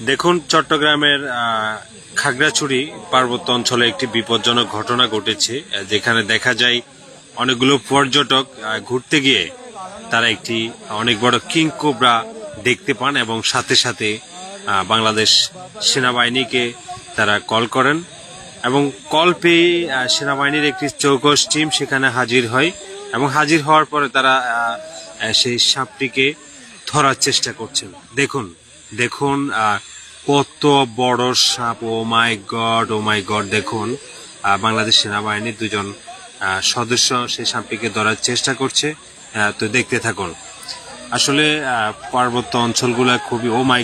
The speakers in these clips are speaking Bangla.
দেখুন, চট্টগ্রামের খাগড়াছড়ি পার্বত্য অঞ্চলে একটি বিপজ্জনক ঘটনা ঘটেছে, যেখানে দেখা যায় অনেকগুলো পর্যটক ঘুরতে গিয়ে তারা একটি অনেক বড় কিং কোবরা দেখতে পান এবং সাথে সাথে বাংলাদেশ সেনাবাহিনীকে তারা কল করেন এবং কল পেয়ে সেনাবাহিনীর একটি চৌকস টিম সেখানে হাজির হয় এবং হাজির হওয়ার পরে তারা সেই সাপটিকে ধরার চেষ্টা করছেন। দেখুন দেখুন কত বড় সাপ! ও মাই গড! দেখুন, বাংলাদেশ সেনাবাহিনীর দুজন সদস্য সেই সাপটিকে ধরার চেষ্টা করছে। তো দেখতে থাকুন। আসলে পার্বত্য অঞ্চলগুলো খুবই ও মাই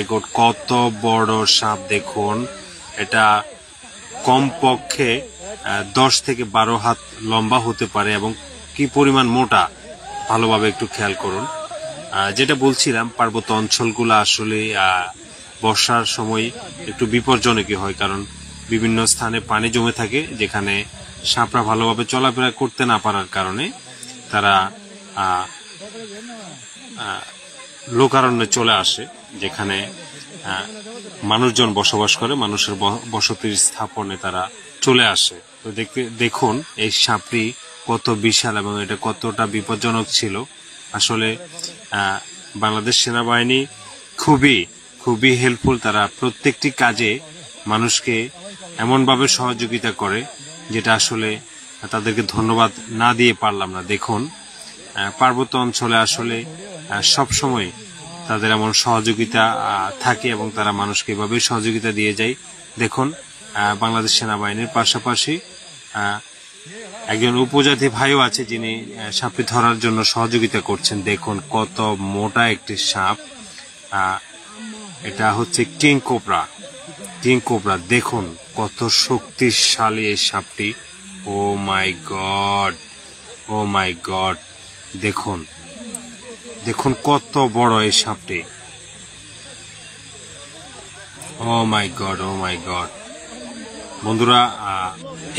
গড কত বড় সাপ! দেখুন, এটা কমপক্ষে 10 থেকে 12 হাত লম্বা হতে পারে এবং কি পরিমাণ মোটা ভালোভাবে একটু খেয়াল করুন। যেটা বলছিলাম, পার্বত্য অঞ্চলগুলো আসলে বর্ষার সময় একটু বিপজ্জনকই হয়, কারণ বিভিন্ন স্থানে পানি জমে থাকে, যেখানে সাপরা ভালোভাবে চলাফেরা করতে না পারার কারণে তারা লোকারণ্যে চলে আসে, যেখানে মানুষজন বসবাস করে, মানুষের বসতির স্থাপনে তারা চলে আসে। তো দেখুন এই সাপটি কত বিশাল এবং এটা কতটা বিপজ্জনক ছিল। আসলে বাংলাদেশ সেনাবাহিনী খুবই হেল্পফুল। তারা প্রত্যেকটি কাজে মানুষকে এমনভাবে সহযোগিতা করে যেটা আসলে তাদেরকে ধন্যবাদ না দিয়ে পারলাম না। দেখুন, পার্বত্য অঞ্চলে আসলে সবসময় তাদের এমন সহযোগিতা থাকে এবং তারা মানুষকে এভাবে সহযোগিতা দিয়ে যায়। দেখুন, বাংলাদেশ সেনাবাহিনীর পাশাপাশি একজন উপজাতি ভাইও আছে, যিনি সাপটি ধরার জন্য সহযোগিতা করছেন। দেখুন কত মোটা একটি সাপ! এটা হচ্ছে কিং কোবরা। দেখুন কত শক্তিশালী এই সাপটি! ও মাই গড! দেখুন কত বড় এই সাপটি! ও মাই গড! বন্ধুরা,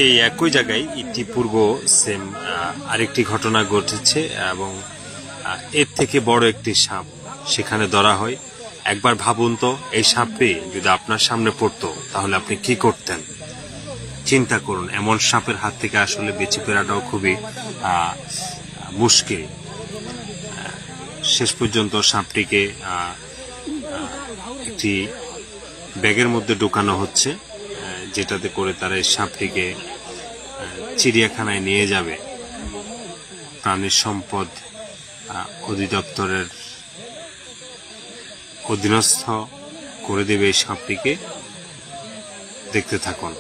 এই একই জায়গায় ইতিপূর্ব সেম আরেকটি ঘটনা ঘটেছে এবং এর থেকে বড় একটি সাপ সেখানে ধরা হয়। একবার ভাবুন তো, এই সাপটি যদি আপনার সামনে পড়তো তাহলে আপনি কি করতেন? চিন্তা করুন। এমন সাপের হাত থেকে আসলে বেঁচে ফেরাটাও খুবই মুশকিল। শেষ পর্যন্ত সাপটিকে একটি ব্যাগের মধ্যে ঢোকানো হচ্ছে, যেটাতে করে তারা এই সাপটিকে চিড়িয়াখানায় নিয়ে যাবে। প্রাণী সম্পদ অধিদপ্তরের অধীনস্থ করে দেবে এই সাপটিকে। দেখতে থাকুন।